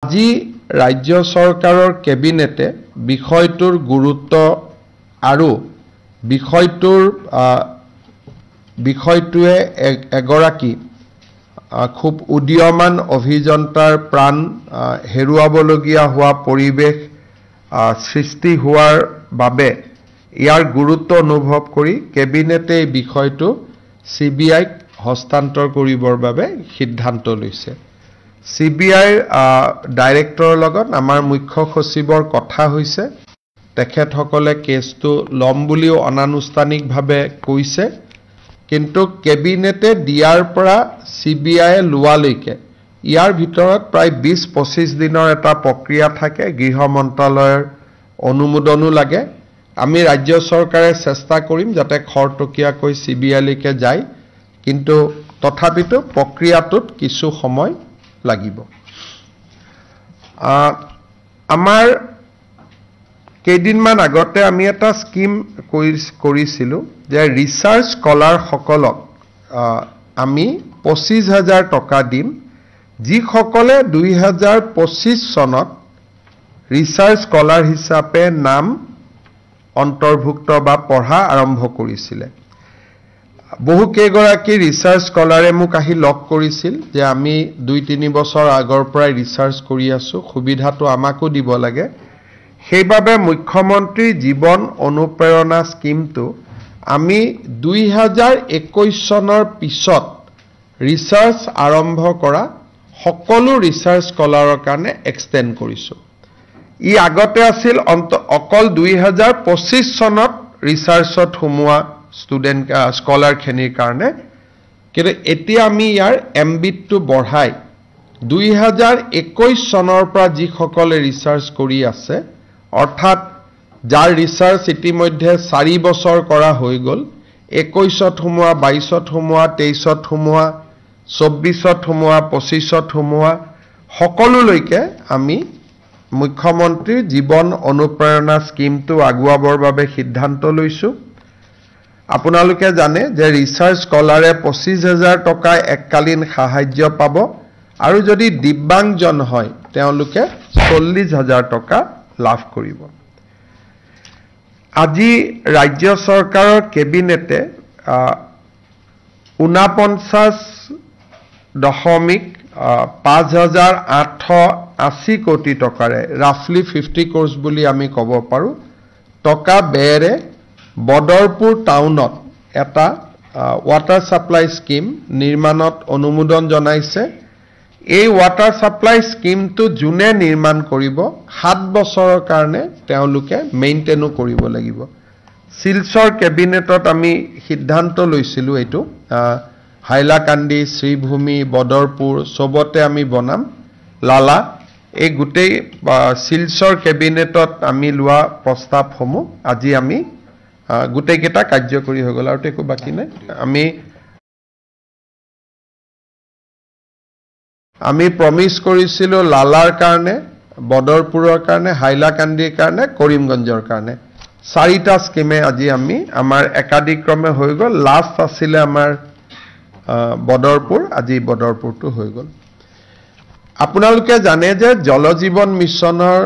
আজি ৰাজ্য চৰকাৰৰ কেবিনেটে বিষয়টোৰ গুৰুত্ব আৰু বিষয়টোৱে এগৰাকী খুব উদীয়মান অভিযন্তাৰ প্ৰাণ হেৰুৱাবলগীয়া হোৱা পৰিৱেশ সৃষ্টি হোৱাৰ বাবে ইয়াৰ গুৰুত্ব অনুভৱ কৰি কেবিনেটে এই বিষয়টো CBIক হস্তান্তৰ কৰিবৰ বাবে সিদ্ধান্ত লৈছে। CBIৰ ডাইৰেক্টৰৰ লগত আমাৰ মুখ্য সচিবৰ কথা হৈছে। তেখেতসকলে কেছটো ল'ম বুলিও অনানুষ্ঠানিকভাৱে কৈছে, কিন্তু কেবিনেটে দিয়াৰ পৰা CBIয়ে লোৱালৈকে ইয়াৰ ভিতৰত প্ৰায় 20-25 দিনৰ এটা প্ৰক্ৰিয়া থাকে। গৃহ মন্ত্ৰালয়ৰ অনুমোদনো লাগে। আমি ৰাজ্য চৰকাৰে চেষ্টা কৰিম যাতে খৰতকীয়াকৈ CBIলৈকে যায়, কিন্তু তথাপিতো প্ৰক্ৰিয়াটোত কিছু সময় লাগিব। আমাৰ কেইদিনমান আগতে আমি এটা স্কিম কৰিছিলোঁ যে ৰিচাৰ্চ স্কলাৰসকলক আমি 25,000 টকা দিম, যিসকলে 2025 চনত ৰিচাৰ্চ স্কলাৰ হিচাপে নাম অন্তৰ্ভুক্ত বা পঢ়া আৰম্ভ কৰিছিলে। বহু কেইগৰাকী ৰিচাৰ্চ স্কলাৰে মোক আহি লগ কৰিছিল যে আমি 2-3 বছৰ আগৰ পৰাই ৰিচাৰ্চ কৰি আছোঁ, সুবিধাটো আমাকো দিব লাগে। সেইবাবে মুখ্যমন্ত্ৰী জীৱন অনুপ্ৰেৰণা স্কিমটো আমি 2021 চনৰ পিছত ৰিচাৰ্চ আৰম্ভ কৰা সকলো ৰিচাৰ্চ স্কলাৰৰ কাৰণে এক্সটেণ্ড কৰিছোঁ। ই আগতে আছিল অকল 2025 চনত ৰিচাৰ্চত সোমোৱা স্কলাৰখিনিৰ কাৰণে, কিন্তু এতিয়া আমি ইয়াৰ এমবিটটো বঢ়াই 2021 চনৰ পৰা যিসকলে ৰিচাৰ্চ কৰি আছে, অৰ্থাৎ যাৰ ৰিচাৰ্চ ইতিমধ্যে 4 বছৰ কৰা হৈ গ'ল, 21ত সোমোৱা, 22ত সোমোৱা, 23ত সোমোৱা, 24ত সোমোৱা, 25ত সোমোৱা, সকলোলৈকে আমি মুখ্যমন্ত্ৰীৰ জীৱন অনুপ্ৰেৰণা স্কিমটো আগুৱাবৰ বাবে সিদ্ধান্ত লৈছোঁ। আপোনালোকে জানে যে ৰিচাৰ্চ স্কলাৰে 25,000 টকা এককালীন সাহায্য পাব, আৰু যদি দিব্যাংগজন হয় তেওঁলোকে 40,000 টকা লাভ কৰিব। আজি ৰাজ্য চৰকাৰৰ কেবিনেটে 49.5880 কোটি টকাৰে ৰাফলি 50 crores বুলি আমি ক'ব পাৰোঁ টকা ব্যয়েৰে বদৰপুৰ টাউনত এটা ৱাটাৰ ছাপ্লাই স্কিম নিৰ্মাণত অনুমোদন জনাইছে। এই ৱাটাৰ ছাপ্লাই স্কিমটো যোনে নিৰ্মাণ কৰিব 7 বছৰৰ কাৰণে তেওঁলোকে মেইনটেইনো কৰিব লাগিব। শিলচৰ কেবিনেটত আমি সিদ্ধান্ত লৈছিলোঁ এইটো হাইলাকান্দি, শ্ৰীভূমি, বদৰপুৰ চবতে আমি বনাম লালা। এই গোটেই শিলচৰ কেবিনেটত আমি লোৱা প্ৰস্তাৱসমূহ আজি আমি গোটেইকেইটা কাৰ্যকৰী হৈ গ'ল, আৰু একো বাকী নাই। আমি প্ৰমিছ কৰিছিলোঁ লালাৰ কাৰণে, বদৰপুৰৰ কাৰণে, হাইলাকান্দিৰ কাৰণে, কৰিমগঞ্জৰ কাৰণে 4টা স্কিমে আজি আমাৰ একাদিক্ৰমে হৈ গ'ল। লাষ্ট আছিলে আমাৰ বদৰপুৰ, আজি বদৰপুৰটো হৈ গ'ল। আপোনালোকে জানে যে জল জীৱন মিছনৰ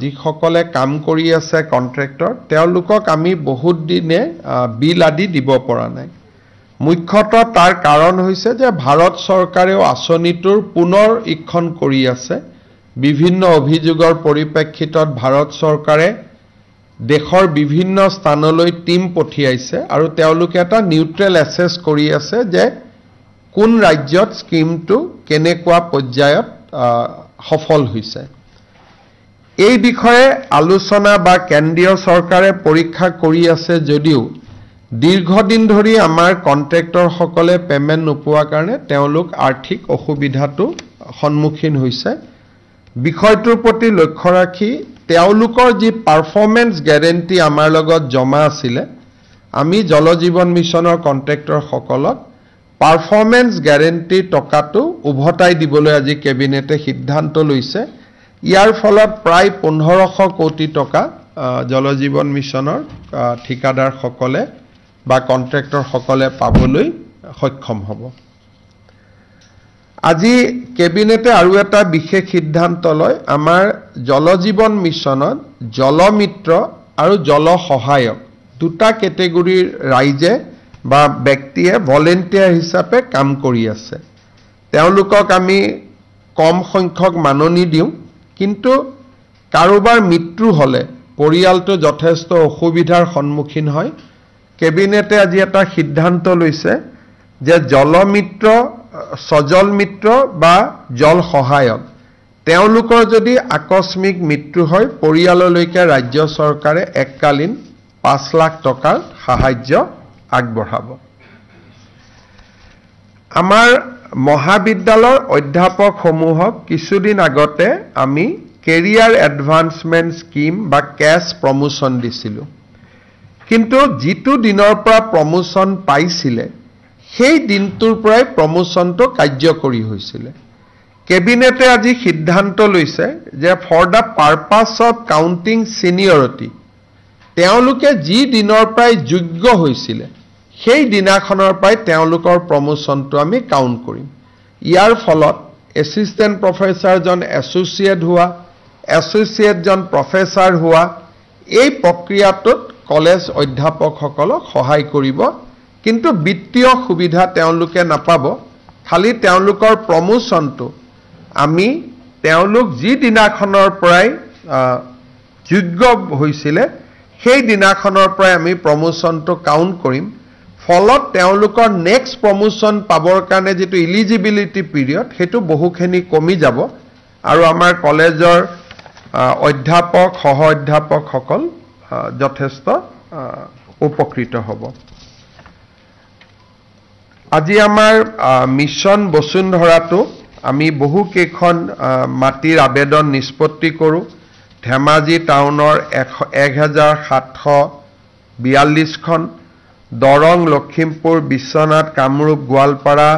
যিসকলে কাম কৰি আছে কন্ট্ৰেক্টৰ, তেওঁলোকক আমি বহুত দিনে বিল আদি দিব পৰা নাই। মুখ্যতঃ তাৰ কাৰণ হৈছে যে ভাৰত চৰকাৰেও আঁচনিটোৰ পুনৰ ইক্ষণ কৰি আছে। বিভিন্ন অভিযোগৰ পৰিপ্ৰেক্ষিতত ভাৰত চৰকাৰে দেশৰ বিভিন্ন স্থানলৈ টিম পঠিয়াইছে, আৰু তেওঁলোকে এটা নিউট্ৰেল এছেছ কৰি আছে যে কোন ৰাজ্যত স্কিমটো কেনেকুৱা পৰ্যায়ত সফল হৈছে। এই বিষয়ে আলোচনা বা কেন্দ্ৰীয় চৰকাৰে পৰীক্ষা কৰি আছে যদিও দীৰ্ঘদিন ধৰি আমাৰ কন্ট্ৰেক্টৰসকলে পেমেণ্ট নোপোৱাৰ কাৰণে তেওঁলোক আৰ্থিক অসুবিধাটো সন্মুখীন হৈছে। বিষয়টোৰ প্ৰতি লক্ষ্য ৰাখি তেওঁলোকৰ যি পাৰফৰ্মেন্স গেৰেণ্টি আমাৰ লগত জমা আছিলে, আমি জল জীৱন মিছনৰ কন্ট্ৰেক্টৰসকলক পাৰফৰ্মেন্স গেৰেণ্টি টকাটো উভতাই দিবলৈ আজি কেবিনেটে সিদ্ধান্ত লৈছে। ইয়াৰ ফলত প্ৰায় 1500 কোটি টকা জল জীৱন মিছনৰ ঠিকাদাৰসকলে বা কন্ট্ৰেক্টৰসকলে পাবলৈ সক্ষম হ'ব। আজি কেবিনেটে আৰু এটা বিশেষ সিদ্ধান্ত লয় আমাৰ জলজীৱন মিছনত জলমিত্ৰ আৰু জল সহায়ক দুটা কেটেগৰীৰ ৰাইজে বা ব্যক্তিয়ে ভলেন্টিয়াৰ হিচাপে কাম কৰি আছে তেওঁলোকক আমি কম সংখ্যক মাননি দিওঁ কিন্তু কাৰোবাৰ মৃত্যু হলে পৰিয়ালটো যথেষ্ট অসুবিধাৰ সন্মুখীন হয় কেবিনেটে আজি এটা সিদ্ধান্ত লৈছে যে জলমিত্ৰ সজল মিত্ৰ বা জল সহায়ক তেওঁলোকৰ যদি আকস্মিক মৃত্যু হয় পৰিয়াললৈকে ৰাজ্য চৰকাৰে এককালীন 5 লাখ টকাৰ সাহায্য আগবঢ়াব আমাৰ মহাবিদ্যালয়ৰ অধ্যাপকসমূহক কিছুদিন আগতে আমি কেৰিয়াৰ এডভান্সমেন্ট স্কিম বা কেছ প্ৰমোশন দিছিলো কিন্তু যিটো দিনৰ পৰা প্ৰমোশন পাইছিলে সেই দিনটোৰ পৰাই প্ৰমোশনটো কাৰ্যকৰী হৈছিলে কেবিনেটে আজি সিদ্ধান্ত লৈছে যে for the purpose of counting seniority তেওঁলোকে যি দিনৰ পৰাই যোগ্য হৈছিলে সেই দিনাখনৰ পৰাই তেওঁলোকৰ প্ৰমোশনটো আমি কাউন্ট কৰিম ইয়াৰ ফলত এসিস্ট্যান্ট প্ৰফেসৰ জন এসোসিয়েট হোৱা এসোসিয়েট জন প্ৰফেসৰ হোৱা এই প্ৰক্ৰিয়াটোত কলেজ অধ্যাপকসকলক সহায় কৰিব কিন্তু বিত্তীয় সুবিধা তেওঁলোকে নাপাব খালি তেওঁলোকৰ প্ৰমোশনটো আমি তেওঁলোক যি দিনাখনৰ পৰাই যোগ্য হৈছিলে সেই দিনাখনৰ পৰাই আমি প্ৰমোশনটো কাউন্ট কৰিম ফলত তেওঁলোকৰ নেক্সট প্ৰমোশন পাবৰ কাৰণে যেটো এলিজিবিলিটি পিৰিয়ড হেতু বহুখিনি কমি যাব আৰু আমাৰ কলেজৰ অধ্যাপক সহ অধ্যাপকসকল যথেষ্ট উপকৃত হ'ব আজি আমাৰ মিছন বসুন্ধৰাটো আমি বহু কেখন মাটিৰ আবেদন নিষ্পত্তি কৰো ধেমাজি টাউনৰ 1742 খন দৰং লখিমপুৰ বিশ্বনাথ কামৰূপ গোৱালপাৰা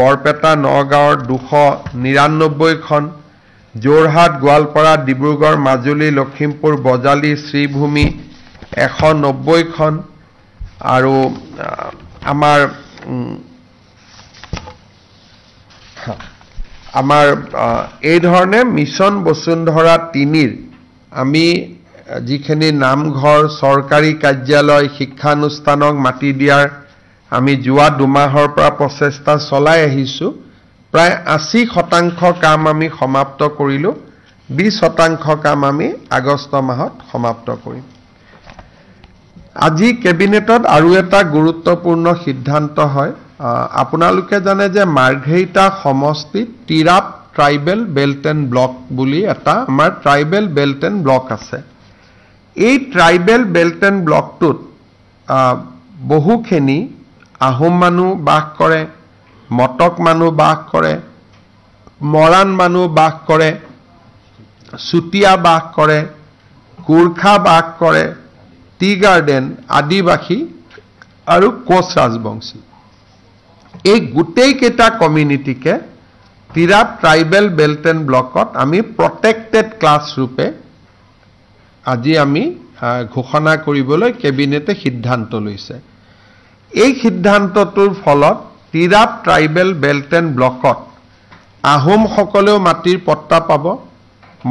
বৰপেটা নগাঁৱৰ 299 খন যোৰহাট গোৱালপাৰা ডিব্ৰুগড় মাজুলী লখিমপুৰ বজালী শ্ৰীভূমি 190 খন আৰু আমাৰ এই ধৰণে মিছন বসুন্ধৰা 3ৰ আমি যিখিনি নামঘৰ চৰকাৰী কাৰ্যালয় শিক্ষানুষ্ঠানক মাটি দিয়াৰ আমি যোৱা দুমাহৰ পৰা প্ৰচেষ্টা চলাই আহিছো প্ৰায় 80% কাম আমি সমাপ্ত কৰিলো 20% কাম আমি আগষ্ট মাহত সমাপ্ত কৰিম আজি কেবিনেটত আৰু এটা গুৰুত্বপূৰ্ণ সিদ্ধান্ত হয় আপোনালোকে জানে যে মাৰ্ঘেৰিটা সমষ্টিত Tirap tribal belt and block বুলি এটা আমাৰ ট্ৰাইবেল বেল্ট এণ্ড ব্লক আছে এই ট্ৰাইবেল বেল্ট এণ্ড ব্লকটোত বহুখিনি আহোম মানুহ বাস কৰে মটক মানুহ বাস কৰে মৰাণ মানুহ বাস কৰে চুতীয়া বাস কৰে কুৰখা বাস কৰে টি গাৰ্ডেন আদিবাসী আৰু কোচ ৰাজবংশী এই গোটেই কেইটা কমিউনিটিকে তিৰাপ ট্ৰাইবেল বেল্ট এণ্ড ব্লকত আমি প্ৰটেক্টেড ক্লাছ ৰূপে আজি আমি ঘোষণা কৰিবলৈ কেবিনেটে সিদ্ধান্ত লৈছে এই সিদ্ধান্তটোৰ ফলত তিৰাপ ট্ৰাইবেল বেল্ট এণ্ড ব্লকত আহোম সকলেও মাটিৰ পট্টা পাব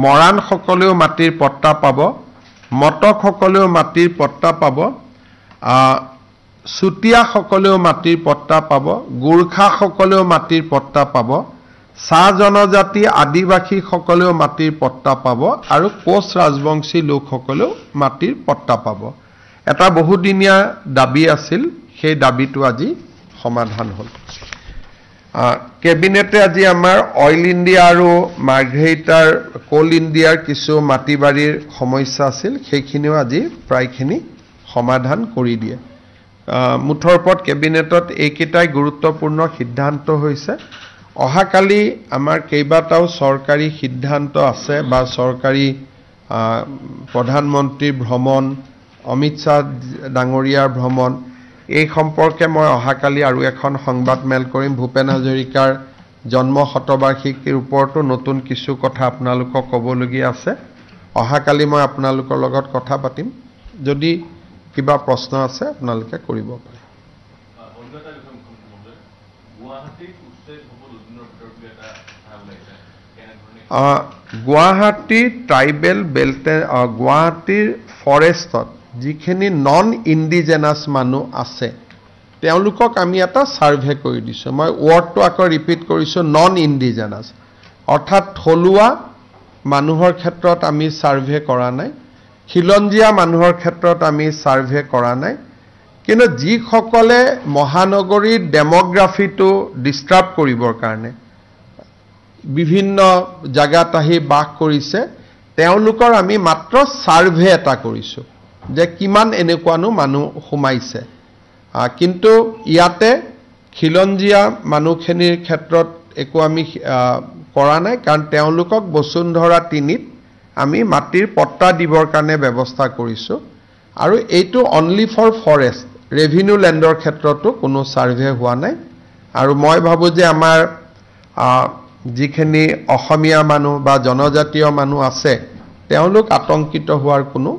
মৰাণ সকলেও মাটিৰ পট্টা পাব মটক সকলেও মাটিৰ পট্টা পাব চুতীয়া সকলেও মাটিৰ পট্টা পাব গুৰখা সকলেও মাটিৰ পট্টা পাব চাহ জনজাতি আদিবাসী সকলেও মাটিৰ পট্টা পাব আৰু কোচ ৰাজবংশী লোকসকলেও মাটিৰ পট্টা পাব এটা বহুদিনীয়া দাবী আছিল সেই দাবীটো আজি সমাধান হ'ল কেবিনেটে আজি আমাৰ অইল ইণ্ডিয়া আৰু মাৰ্ঘেৰিটাৰ কোল ইণ্ডিয়াৰ কিছু মাটিবাৰীৰ সমস্যা আছিল সেইখিনিও আজি প্ৰায়খিনি সমাধান কৰি দিয়ে মুঠৰ ওপৰত কেবিনেটত এইকেইটাই গুৰুত্বপূৰ্ণ সিদ্ধান্ত হৈছে অহাকালি আমাৰ কেইবাটাও চৰকাৰী সিদ্ধান্ত আছে বা চৰকাৰী প্ৰধানমন্ত্ৰীৰ ভ্ৰমণ অমিত শ্বাহ ডাঙৰীয়াৰ ভ্ৰমণ এই সম্পৰ্কে মই অহাকালি আৰু এখন সংবাদমেল কৰিম ভূপেন হাজৰিকাৰ জন্ম শতবাৰ্ষিকীৰ ওপৰতো নতুন কিছু কথা আপোনালোকক ক'বলগীয়া আছে অহাকালি মই আপোনালোকৰ লগত কথা পাতিম যদি কিবা প্ৰশ্ন আছে আপোনালোকে কৰিব পাৰে গুৱাহাটীত উচ্চে হ'ব দুদিনৰ ভিতৰত এটা গুৱাহাটী ট্ৰাইবেল বেল্টে গুৱাহাটীৰ ফৰেষ্টত যিখিনি নন ইণ্ডিজেনাছ মানুহ আছে তেওঁলোকক আমি এটা সাৰ্ভে কৰি দিছোঁ মই ৱৰ্ডটো আকৌ ৰিপিট কৰিছোঁ নন ইণ্ডিজেনাছ অৰ্থাৎ থলুৱা মানুহৰ ক্ষেত্ৰত আমি সাৰ্ভে কৰা নাই খিলঞ্জীয়া মানুহৰ ক্ষেত্ৰত আমি সাৰ্ভে কৰা নাই কিন্তু যিসকলে মহানগৰীৰ ডেমোগ্ৰাফিটো ডিস্টাৰ্ব কৰিবৰ কাৰণে বিভিন্ন জায়গাত আহি বাস কৰিছে তেওঁলোকৰ আমি মাত্ৰ সাৰ্ভে এটা কৰিছোঁ যে কিমান এনেকুৱানো মানুহ সোমাইছে কিন্তু ইয়াতে খিলঞ্জীয়া মানুহখিনিৰ ক্ষেত্ৰত একো আমি কৰা নাই কাৰণ তেওঁলোকক বসুন্ধৰা 3ত আমি মাটিৰ পট্টা দিবৰ কাৰণে ব্যৱস্থা কৰিছোঁ আৰু এইটো অনলি ফৰ ফৰেষ্ট ৰেভিনিউ ল্যান্ডৰ ক্ষেত্ৰতো কোনো সাৰ্ভে হোৱা নাই আৰু মই ভাবো যে আমাৰ যিখিনি অসমীয়া মানুহ বা জনজাতীয় মানুহ আছে তেওঁলোক আতংকিত হোৱাৰ কোনো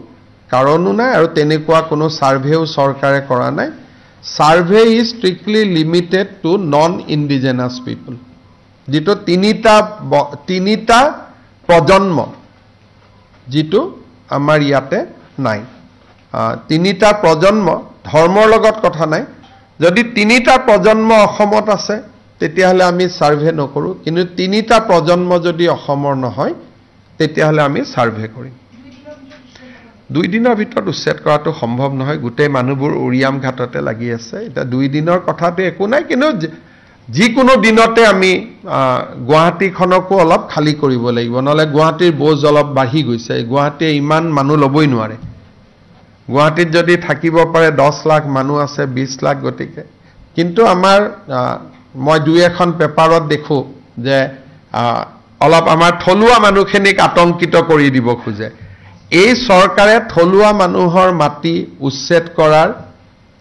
কাৰণো নাই আৰু তেনেকুৱা কোনো সাৰ্ভেও চৰকাৰে কৰা নাই survey is strictly limited to non indigenous people যেটো তিনিটা প্ৰজন্ম যেটো আমাৰ ইয়াতে নাই তিনিটা প্ৰজন্ম ধৰ্মৰ লগত কথা নাই যদি তিনিটা প্ৰজন্ম অসমত আছে তেতিয়াহলে আমি সাৰ্ভে নকৰো কিন্তু তিনিটা প্ৰজন্ম যদি অসমৰ নহয় তেতিয়াহলে আমি সাৰ্ভে কৰিম 2 দিনৰ ভিতৰত উচ্ছেদ কৰাটো সম্ভৱ নহয় গুটেই মানুহবোৰ উৰিয়াম ঘাটতে লাগি আছে এটা 2 দিনৰ কথাটো একো নাই কিন্তু যিকোনো দিনতে আমি গুৱাহাটীখনকো অলপ খালি কৰিব লাগিব নহলে গুৱাহাটীৰ বোজ অলপ বাঢ়ি গৈছে গুৱাহাটীয়ে ইমান মানুহ লবই নোৱাৰে গুৱাহাটীত যদি থাকিব পাৰে 10 লাখ মানুহ আছে 20 লাখ গতিকে কিন্তু আমাৰ মই দুই এখন পেপাৰত দেখো যে অলপ আমাৰ থলুৱা মানুহখিনিক আতংকিত কৰি দিব খোজে এই চৰকাৰে থলুৱা মানুহৰ মাটি উচ্ছেদ কৰাৰ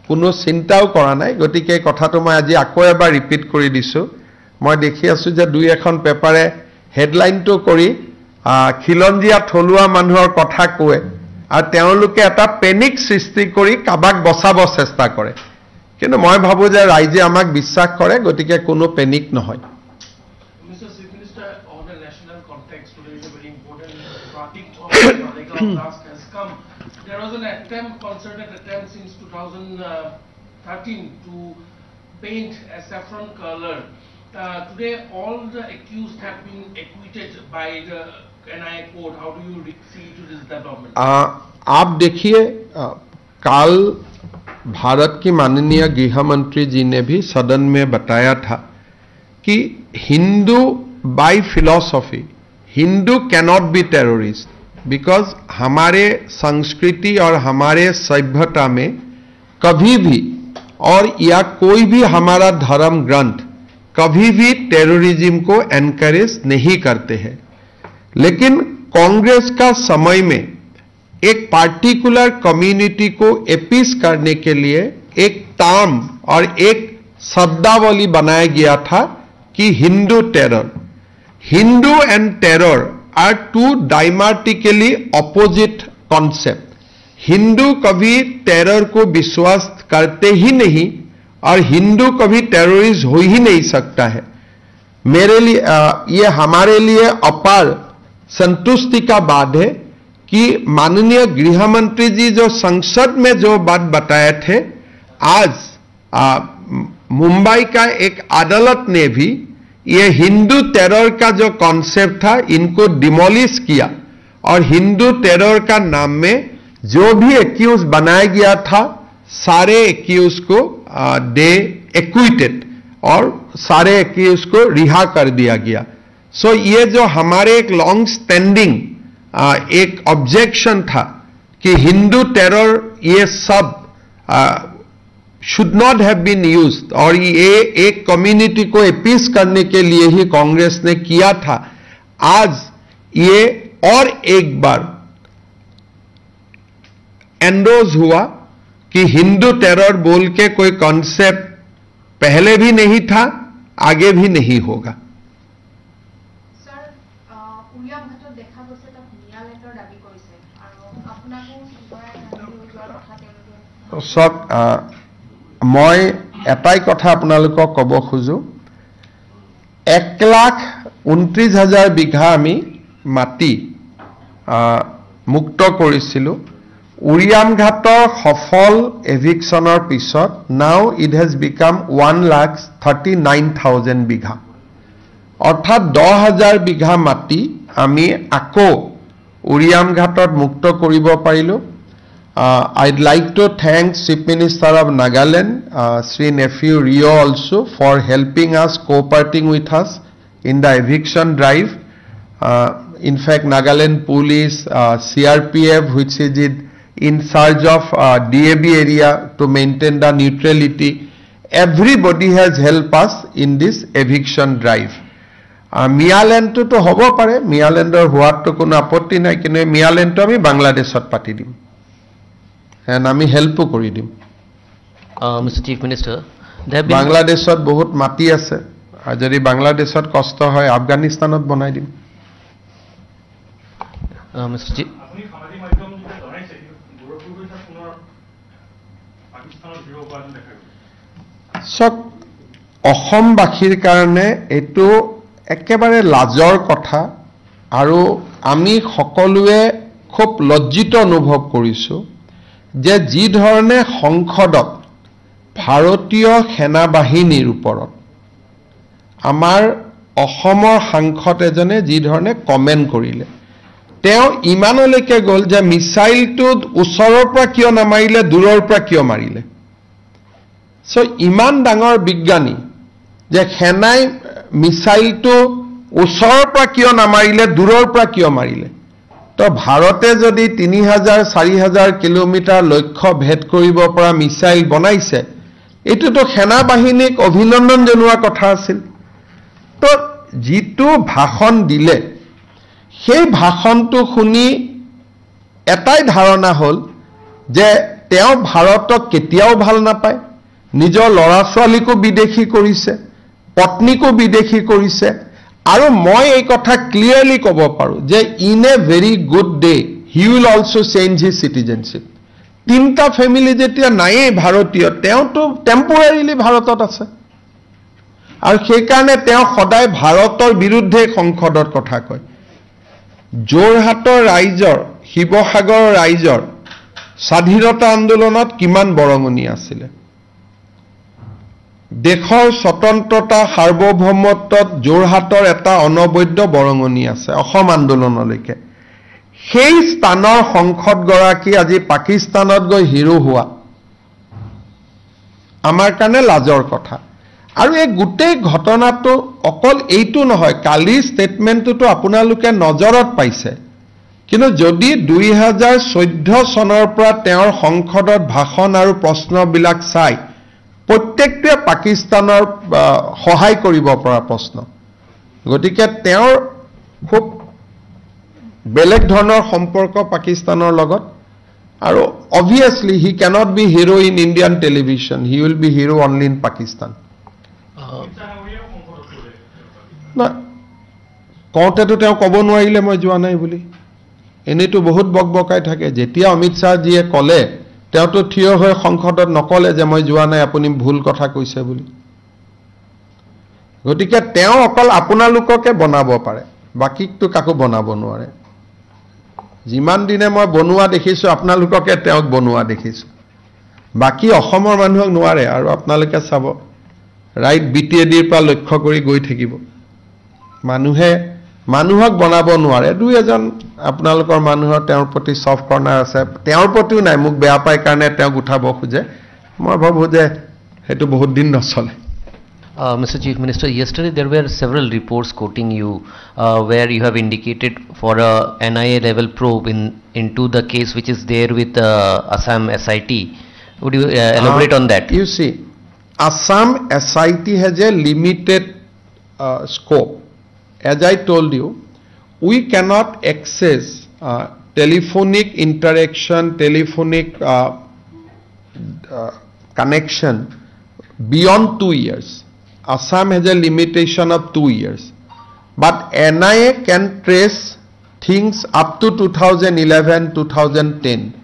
কোনো চিন্তাও কৰা নাই গতিকে কথাটো মই আজি আকৌ এবাৰ ৰিপিট কৰি দিছো মই দেখি আছো যে দুই এখন পেপাৰে হেডলাইনটো কৰি খিলঞ্জীয়া থলুৱা মানুহৰ কথা কয় আৰু তেওঁলোকে এটা পেনিক সৃষ্টি কৰি কাবাক বচাব চেষ্টা কৰে কিন্তু মই ভাবো যে ৰাইজে আমাক বিশ্বাস কৰে গতিকে কোনো পেনিক নহয় Mr. Chief Minister, on a national context, today is a very important topic of the blast has come. There was an concerted attempt since 2013 to paint a saffron color. Today, all the accused have been acquitted by the NIA court. How do you see to this development? आप देखिए कल भारत की माननीय गृह मंत्री जी ने भी सदन में बताया था कि Hindu by philosophy Hindu cannot be terrorist because हमारे संस्कृति और हमारे सभ्यता में कभी भी और या कोई भी हमारा धर्म ग्रंथ कभी भी टेररिज्म को एनकरेज नहीं करते हैं लेकिन कांग्रेस का समय में एक पार्टिकुलर कम्युनिटी को एपीस करने के लिए एक टर्म और एक शब्दावली बनाया गया था कि Hindu terror Hindu and terror are two diametrically opposite concept Hindu कभी टेरर को विश्वास करते ही नहीं और हिंदू कभी टेररिस्ट हो ही नहीं सकता है मेरे लिए ये हमारे लिए अपार संतुष्टि का बात है कि माननीय गृह मंत्री जी जो संसद में जो बात बताए थे आज मुंबई का एक अदालत ने भी ये हिंदू टेरर का जो कॉन्सेप्ट था इनको डिमोलिश किया और हिंदू टेरर का नाम में जो भी एक्यूज बनाया गया था सारे एक्यूज को दे एक्विटेड और सारे एक्यूज को रिहा कर दिया गया सो ये जो हमारे एक लॉन्ग स्टैंडिंग एक ऑब्जेक्शन था कि हिंदू टेरर ये सब should not have been used और ये एक कम्युनिटी को अपीस करने के लिए ही कांग्रेस ने किया था आज ये और एक बार एंडोज हुआ कि हिंदू टेरर बोल के कोई कॉन्सेप्ट पहले भी नहीं था आगे भी नहीं होगा সব মই এটাই কথা আপোনালোকক ক'ব খোজো 1 লাখ 29,000 বিঘা আমি মাটি মুক্ত কৰিছিলোঁ উৰিয়ামঘাটৰ সফল এভিকশ্যনৰ পিছত নাও ইট হেজ বিকাম 1,39,000 বিঘা অৰ্থাৎ 10,000 বিঘা মাটি আমি আকৌ উৰিয়ামঘাটত মুক্ত কৰিব পাৰিলোঁ I'd like to thank Chief Minister of Nagaland, Sri Nephew Rio also for helping us, cooperating with us in the eviction drive. In fact, Nagaland Police, CRPF, which is in charge of DAB area to maintain the neutrality, everybody has helped us in this eviction drive. Mialand to hobo pare, Mialander huat to kono apotti nai kinu Mialand to ami Bangladeshot pati dim. And আমি হেল্পও কৰি দিম Mr. Chief Minister, বাংলাদেশত বহুত মাটি আছে আৰু যদি বাংলাদেশত কষ্ট হয় আফগানিস্তানত বনাই দিম Mr. Chief, আপুনি সামাজিক মাধ্যম যে জনাইছে গোৰখপুৰ গৈছে পুনৰ পাকিস্তানৰ বিৰোধ কৰা দেখা গৈছে সব অসমবাসীৰ কাৰণে এটো একেবাৰে লাজৰ কথা আৰু আমি সকলোৱে খুব লজ্জিত অনুভৱ কৰিছো যে যি ধৰণে সংসদত ভাৰতীয় সেনা বাহিনীৰ ওপৰত আমাৰ অসমৰ সাংসদ এজনে যি ধৰণে কমেন্ট কৰিলে তেওঁ ইমানলৈকে গ'ল যে মিসাইলটো ওচৰৰ পৰা কিয় নামাৰিলে দূৰৰ পৰা কিয় মাৰিলে সো ইমান ডাঙৰ বিজ্ঞানী যে সেনাই মিসাইলটো ওচৰৰ পৰা কিয় নামাৰিলে দূৰৰ পৰা কিয় মাৰিলে তো ভাৰতে যদি 3,000 4,000 কিলোমিটাৰ লক্ষ্য ভেদ কৰিব পৰা মিসাইল বনাইছে এটোতো সেনা বাহিনীক অভিনন্দন জনোৱা কথা আছিল তো জিতু ভাষণ দিলে সেই ভাষণটো শুনি এটাই ধাৰণা হল যে তেওঁ ভাৰতক কেতিয়াও ভাল নাপায় নিজৰ লৰা ছোৱালীকো বিদেশী কৰিছে পত্নীকো বিদেশী কৰিছে আৰু মই এই কথা ক্লিয়াৰলি ক'ব পাৰো যে in a very good day he will also change his citizenship তিনটা ফ্যামিলি যেতিয়া নাই ভাৰতীয় তেওঁটো টেম্পোৰাৰিলি ভাৰতত আছে আৰু সেই কাৰণে তেওঁ সদায় ভাৰতৰ বিৰুদ্ধে সংসদৰ কথা কয় যোৰহাটৰ ৰাইজৰ শিৱসাগৰৰ ৰাইজৰ স্বাধীনতা আন্দোলনত কিমান বৰঙণি আছিল দেশৰ স্বতন্ত্ৰতা সাৰ্বভৌমত্বত যোৰহাটৰ এটা অনবদ্য বৰঙণি আছে অসম আন্দোলনলৈকে সেই স্থানৰ সংসদ গৰাকী আজি পাকিস্তানত গৈ হিৰো হোৱা আমাৰ কাৰণে লাজৰ কথা আৰু এই গোটেই ঘটনাটো অকল এইটো নহয় কালি ষ্টেটমেন্টটো আপোনালোকে নজৰত পাইছে কিন্তু যদি 2014 চনৰ পৰা তেওঁৰ সংসদত ভাষণ আৰু প্ৰশ্নবিলাক চাই প্ৰত্যেকটোৱে পাকিস্তানৰ সহায় কৰিব পৰা প্ৰশ্ন গতিকে তেওঁৰ খুব বেলেগ ধৰণৰ সম্পৰ্ক পাকিস্তানৰ লগত আৰু obviously he cannot be hero in Indian television he will be hero only in Pakistan না কওঁতেতো তেওঁ ক'ব নোৱাৰিলে মই যোৱা নাই বুলি এনেটো বহুত বকবকাই থাকে যেতিয়া অমিত শাহ জিয়ে ক'লে তেওঁতো থিয় হৈ সংসদত নকলে যে মই যোৱা নাই আপুনি ভুল কথা কৈছে বুলি গতিকে তেওঁ অকল আপোনালোককে বনাব পাৰে বাকিটো কাকো বনাব নোৱাৰে যিমান দিনে মই বনোৱা দেখিছো আপোনালোককে তেওঁক বনোৱা দেখিছো বাকি অসমৰ মানুহক নোৱাৰে আৰু আপোনালোকে চাব ৰাইট বিটিএডিৰ পৰা লক্ষ্য কৰি গৈ থাকিব মানুহক বনাব নোৱাৰে দুই এজন আপোনালোকৰ মানুহৰ তেওঁৰ প্ৰতি সফট কৰ্নাৰ আছে তেওঁৰ প্ৰতিও নাই মোক বেয়া পাই কাৰণে তেওঁক উঠাব খোজে মই ভাবো যে হেতু বহুত দিন নচলে Mr. Chief Minister, yesterday there were several reports quoting you where you have indicated for a NIA level probe into the case which is there with Assam SIT. Would you elaborate on that? You see, Assam SIT has a limited scope. As I told you, we cannot access telephonic interaction, telephonic connection beyond 2 years. Assam has a limitation of 2 years. But NIA can trace things up to 2011, 2010.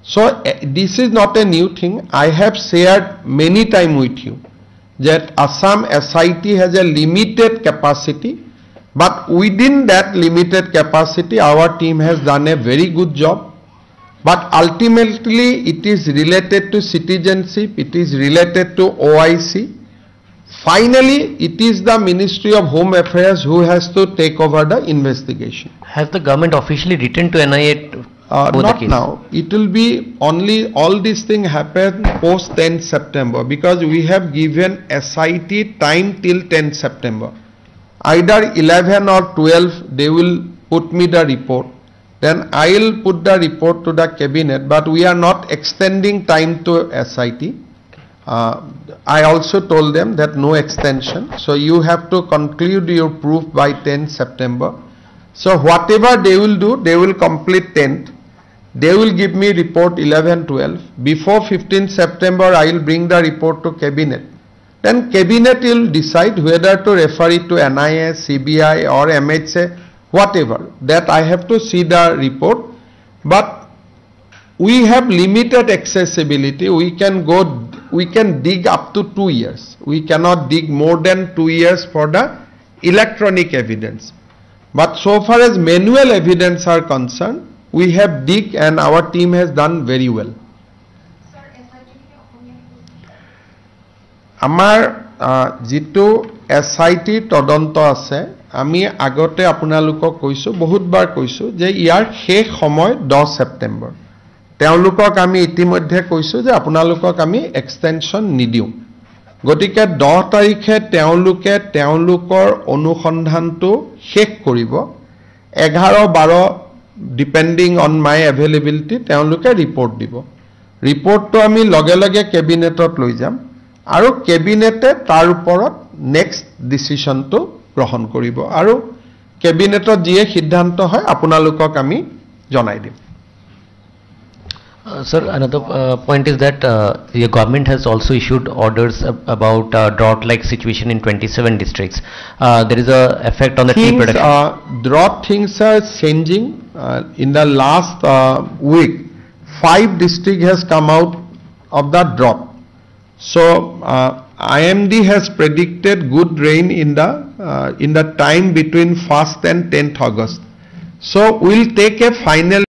So this is not a new thing. I have shared many times with you that Assam SIT has a limited capacity, But within that limited capacity, our team has done a very good job. But ultimately, it is related to citizenship, it is related to OIC. Finally, it is the Ministry of Home Affairs who has to take over the investigation. Has the government officially written to NIA for the Not case? now. It will be only, all these things happen post 10 September because we have given SIT time till 10 September. Either 11 or 12 they will put me the report. Then I will put the report to the cabinet, but we are not extending time to SIT. I also told them that no extension. So you have to conclude your proof by 10 September. So whatever they will do, they will complete 10th. They will give me report 11, 12. Before 15 September, I will bring the report to cabinet. Then cabinet will decide whether to refer it to NIA, CBI or MHA, whatever. That I have to see the report. But we have limited accessibility. We can dig up to 2 years. We cannot dig more than 2 years for the electronic evidence. But so far as manual evidence are concerned, we have dig and our team has done very well. আমাৰ যেটো SIT তদন্ত আছে আমি আগতে আপোনালোকক কৈছো বহুতবাৰ কৈছো যে ইয়াৰ শেষ সময় 10 সেপ্টেম্বৰ তেওঁলোকক আমি ইতিমধ্যে কৈছো যে আপোনালোকক আমি এক্সটেনশন নিদিও গতিকে 10 তাৰিখে তেওঁলোকে তেওঁলোকৰ অনুসন্ধানটো শেষ কৰিব 11-12 ডিপেন্ডিং অন মাই এভেইলেবিলিটি তেওঁলোকে ৰিপৰ্ট দিব ৰিপৰ্টটো আমি লগে লগে কেবিনেটত লৈ যাম আৰু কেবিনেটে তাৰ ওপৰত নেক্সট ডিসিশনটো গ্ৰহণ কৰিব আৰু কেবিনেটত যিয়ে সিদ্ধান্ত হয় আপোনালোকক আমি জনাই দিম Sir, another point is that your government has also issued orders about drought-like situation in 27 districts. There is a effect on the tea production. Drought things are changing. In the last week, 5 districts has come out of the drought. So IMD has predicted good rain in the time between 1st and 10th August. So we'll take a final